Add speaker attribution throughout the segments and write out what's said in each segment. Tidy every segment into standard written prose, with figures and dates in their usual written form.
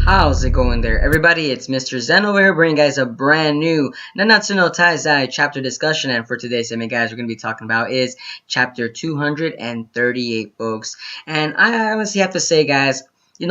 Speaker 1: How's it going there, everybody? It's Mr. Zen over here bringing you guys a brand new Nanatsu no Taizai chapter discussion, and for today's anime, guys, we're going to be talking about is chapter 238, folks. And I honestly have to say, guys,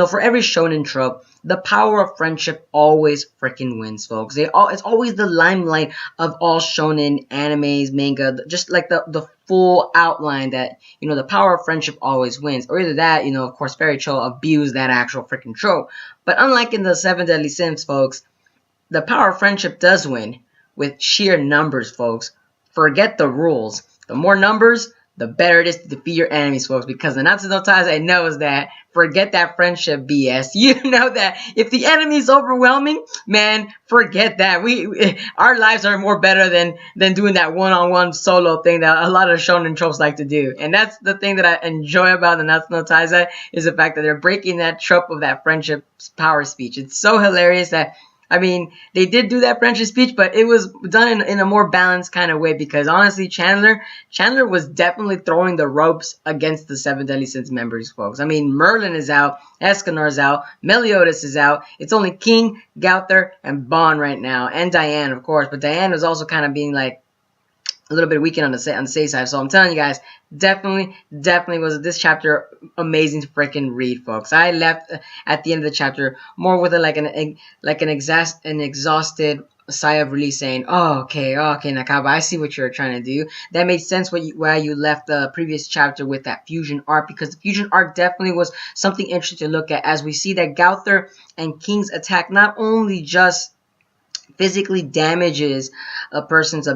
Speaker 1: for every shonen trope, the power of friendship always freaking wins, folks. It's always the limelight of all shonen animes, manga, just like the full outline that, the power of friendship always wins. Or either that, of course, Fairy Tail abused that actual freaking trope. But unlike in the Seven Deadly Sins, folks, the power of friendship does win with sheer numbers, folks. Forget the rules. The more numbers, the better it is to defeat your enemies, folks, because the Nanatsu no Taizai knows that. Forget that friendship BS. You know that if the enemy is overwhelming, man, forget that. Our lives are more better than doing that one-on-one solo thing that a lot of shonen tropes like to do. And that's the thing that I enjoy about the Nanatsu no Taizai, is the fact that they're breaking that trope of that friendship power speech. It's so hilarious that, they did do that friendship speech, but it was done in a more balanced kind of way, because honestly, Chandler was definitely throwing the ropes against the Seven Deadly Sins members, folks. Merlin is out, Escanor's out, MacLeod is out. It's only King, Gauther, and Bon right now, and Diane, of course. But Diane was also kind of being like a little bit weakened on the safe side. So I'm telling you guys, definitely was this chapter amazing to freaking read, folks. I left at the end of the chapter more with an exhausted sigh of relief, saying, "Oh, okay, Nakama, I see what you're trying to do." That made sense why you left the previous chapter with that fusion arc, because the fusion arc definitely was something interesting to look at, as we see that Gauther and King's attack not only just physically damages a person's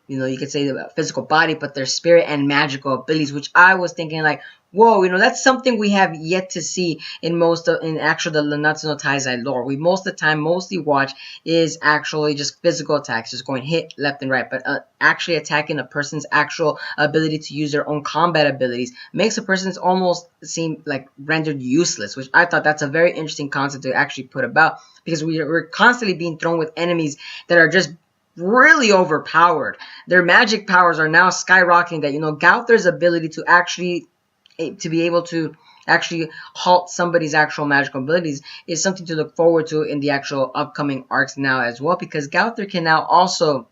Speaker 1: you could say the physical body, but their spirit and magical abilities, which I was thinking like, whoa, that's something we have yet to see in the Nanatsu no Taizai lore. We most of the time mostly watch is actually just physical attacks, just going hit left and right, but actually attacking a person's actual ability to use their own combat abilities makes a person's almost seem like rendered useless, which I thought that's a very interesting concept to actually put about, because we're constantly being thrown with enemies that are just really overpowered. Their magic powers are now skyrocketing. That Gauther's ability to be able to actually halt somebody's actual magical abilities is something to look forward to in the actual upcoming arcs now as well, because Gauther can now also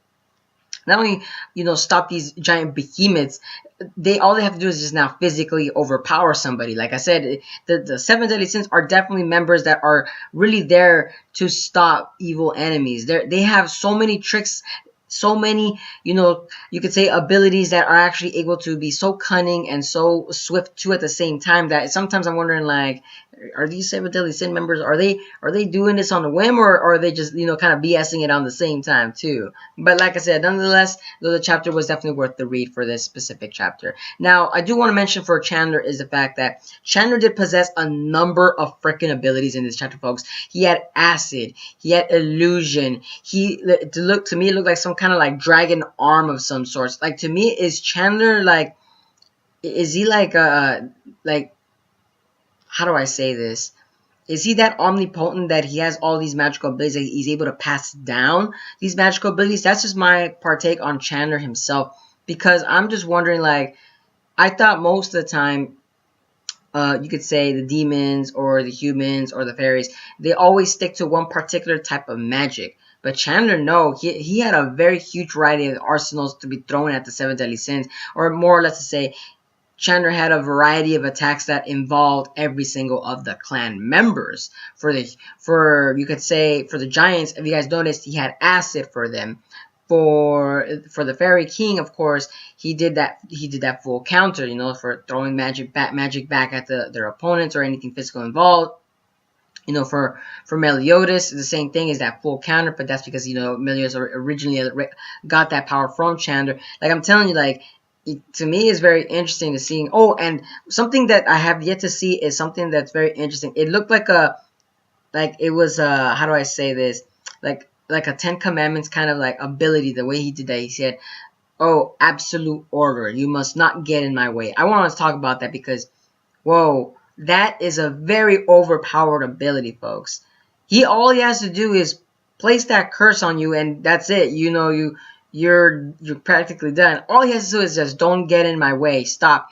Speaker 1: not only stop these giant behemoths, all they have to do is just now physically overpower somebody. Like I said, the Seven Deadly Sins are definitely members that are really there to stop evil enemies. They have so many tricks, so many, you could say abilities that are actually able to be so cunning and so swift too at the same time, that sometimes I'm wondering, like, are these Seven Deadly Sin members, are they doing this on a whim, or are they just, kind of BSing it on the same time too? But like I said, nonetheless, the chapter was definitely worth the read for this specific chapter. Now, I do want to mention for Chandler is the fact that Chandler did possess a number of freaking abilities in this chapter, folks. He had acid, he had illusion, to me it looked like some kind of like dragon arm of some sorts. Like, to me, is Chandler like, is he like how do I say this? Is he that omnipotent that he has all these magical abilities that he's able to pass down these magical abilities? That's just my partake on Chandler himself, because I'm just wondering, like, I thought most of the time, you could say the demons or the humans or the fairies, they always stick to one particular type of magic. But Chandler, no, he had a very huge variety of arsenals to be thrown at the Seven Deadly Sins, or more or less to say, Chandler had a variety of attacks that involved every single of the clan members. For you could say, for the giants, if you guys noticed, he had acid for them. For the Fairy King, of course, he did that full counter, for throwing magic back at their opponents or anything physical involved. For Meliodas, the same thing, is that full counter, but that's because Meliodas originally got that power from Chandler. Like, I'm telling you, like, to me, it's very interesting to see. Oh, and something that I have yet to see is something that's very interesting. It looked like it was how do I say this? Like a Ten Commandments kind of like ability. The way he did that, he said, "Oh, absolute order. You must not get in my way." I want to talk about that because, whoa, that is a very overpowered ability, folks. All he has to do is place that curse on you, and that's it. You're practically done. All he has to do is just don't get in my way. Stop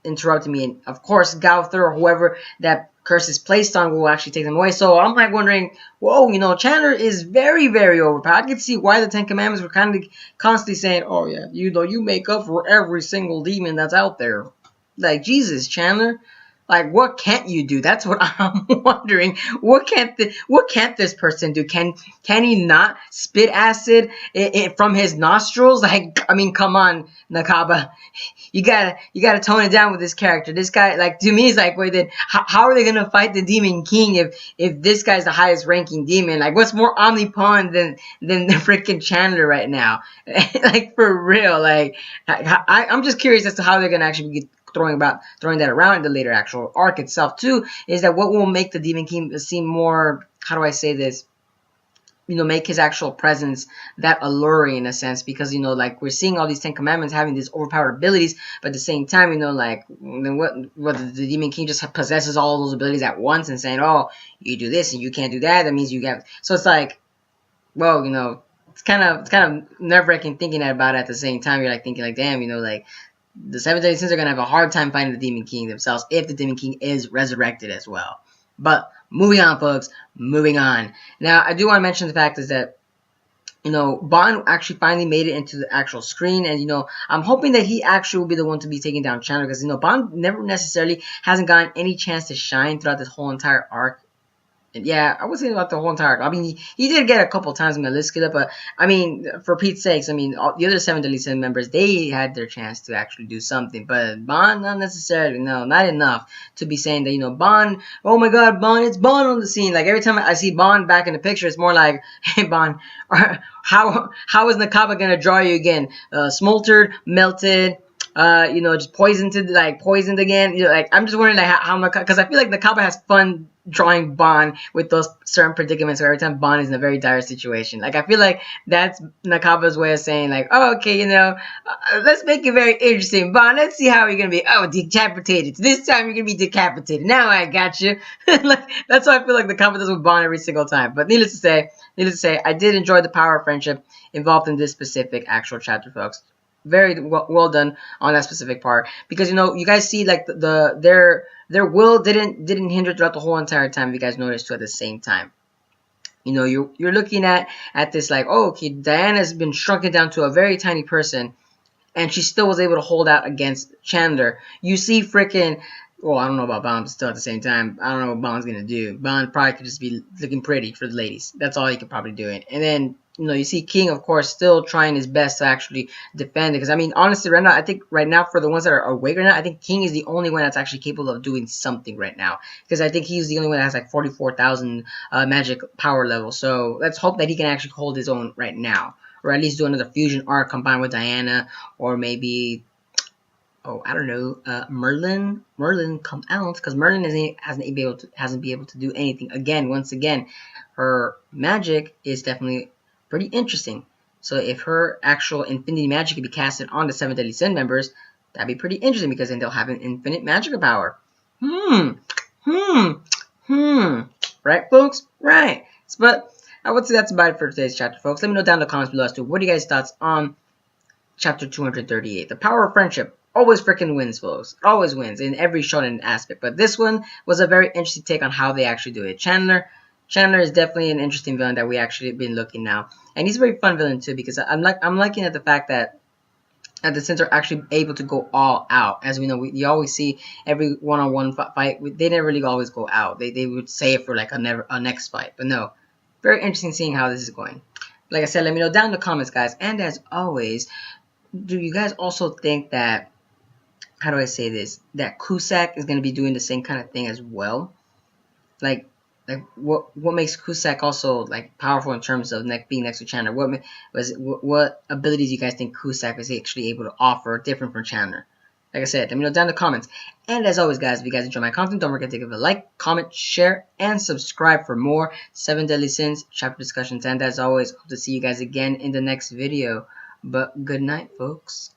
Speaker 1: interrupting me. And of course, Gauther or whoever that curse is placed on will actually take them away. So I'm like wondering, whoa, you know, Chandler is very, very overpowered. I could see why the Ten Commandments were kind of constantly saying, oh yeah, you know, you make up for every single demon that's out there. Like, Jesus, Chandler. Like, what can't you do? That's what I'm wondering. What can't this person do? Can he not spit acid from his nostrils? Like, I mean, come on, Nakaba, you gotta tone it down with this character. This guy, like, to me, is like, wait, then how are they gonna fight the Demon King if this guy's the highest ranking demon? Like, what's more omnipotent than the freaking Chandler right now? Like, for real. Like, I'm just curious as to how they're gonna actually get throwing that around in the later actual arc itself too, is that what will make the Demon King seem more, how do I say this, you know, make his actual presence that alluring in a sense, because, you know, like, we're seeing all these Ten Commandments having these overpowered abilities, but at the same time, you know, like, then what the Demon King just possesses all those abilities at once and saying, oh, you do this and you can't do that, that means you get, so it's like, well, you know, it's kind of nerve-wracking thinking about it. At the same time, you're like thinking like, damn, you know, like, the Seven Deadly Sins are going to have a hard time finding the Demon King themselves if the Demon King is resurrected as well. But moving on, folks. Moving on. Now, I do want to mention the fact is that, you know, Bond actually finally made it into the actual screen. And, you know, I'm hoping that he actually will be the one to be taking down Chandler. Because, you know, Bond never necessarily hasn't gotten any chance to shine throughout this whole entire arc. And yeah, I was thinking about the whole entire. I mean, he did get a couple times in my list get up, but I mean, for Pete's sakes, I mean, the other Seven Deadly Sin members, they had their chance to actually do something, but Bond, not necessarily. No, not enough to be saying that, you know, Bond. Oh my God, Bond! It's Bond on the scene. Like, every time I see Bond back in the picture, it's more like, hey Bond, how is Nakaba gonna draw you again? Smoltered, melted. You know, just poisoned again. You know, like, I'm just wondering, like, how because I feel like Nakaba has fun drawing Bond with those certain predicaments where every time Bond is in a very dire situation. Like, I feel like that's Nakaba's way of saying, like, oh, okay, you know, let's make it very interesting, Bond. Let's see how you're gonna be. Oh, decapitated. This time you're gonna be decapitated. Now I got you. Like, that's how I feel like Nakaba does with Bond every single time. But needless to say, I did enjoy the power of friendship involved in this specific actual chapter, folks. Very well done on that specific part, because, you know, you guys see, like, their will didn't hinder throughout the whole entire time. If you guys noticed too, at the same time, you know, you're looking at this like, oh, okay, Diana's been shrunken down to a very tiny person, and she still was able to hold out against Chandler. You see, freaking. Well, I don't know about Bond, but still at the same time, I don't know what Bond's gonna do. Bond probably could just be looking pretty for the ladies. That's all he could probably do it. And then, you know, you see King, of course, still trying his best to actually defend it. Because, I mean, honestly, right now, I think right now, for the ones that are awake right now, I think King is the only one that's actually capable of doing something right now. Because I think he's the only one that has like 44,000 magic power level. So let's hope that he can actually hold his own right now. Or at least do another fusion arc combined with Diana. Or maybe, oh, I don't know, Merlin come out, because Merlin hasn't been able to do anything. Once again, her magic is definitely pretty interesting. So if her actual infinity magic could be casted on the Seven Deadly Sin members, that'd be pretty interesting, because then they'll have an infinite magical power. Right, folks? Right. But I would say that's about it for today's chapter, folks. Let me know down in the comments below as to what are you guys' thoughts on chapter 238. The power of friendship always freaking wins, folks. It always wins in every shonen aspect. But this one was a very interesting take on how they actually do it. Chandler is definitely an interesting villain that we actually been looking now, and he's a very fun villain too, because I'm liking at the fact that the Sins are actually able to go all out. As we know, you always see every one-on-one fight. They never really always go out. They would save for like a next fight. But no, very interesting seeing how this is going. Like I said, let me know down in the comments, guys. And as always, do you guys also think that, how do I say this, that Cusack is going to be doing the same kind of thing as well? Like what makes Cusack also like powerful in terms of being next to Chandler? What abilities you guys think Cusack is actually able to offer different from Chandler? Like I said, let me know down in the comments. And as always, guys, if you guys enjoy my content, don't forget to give it a like, comment, share, and subscribe for more Seven Deadly Sins chapter discussions. And as always, hope to see you guys again in the next video. But good night, folks.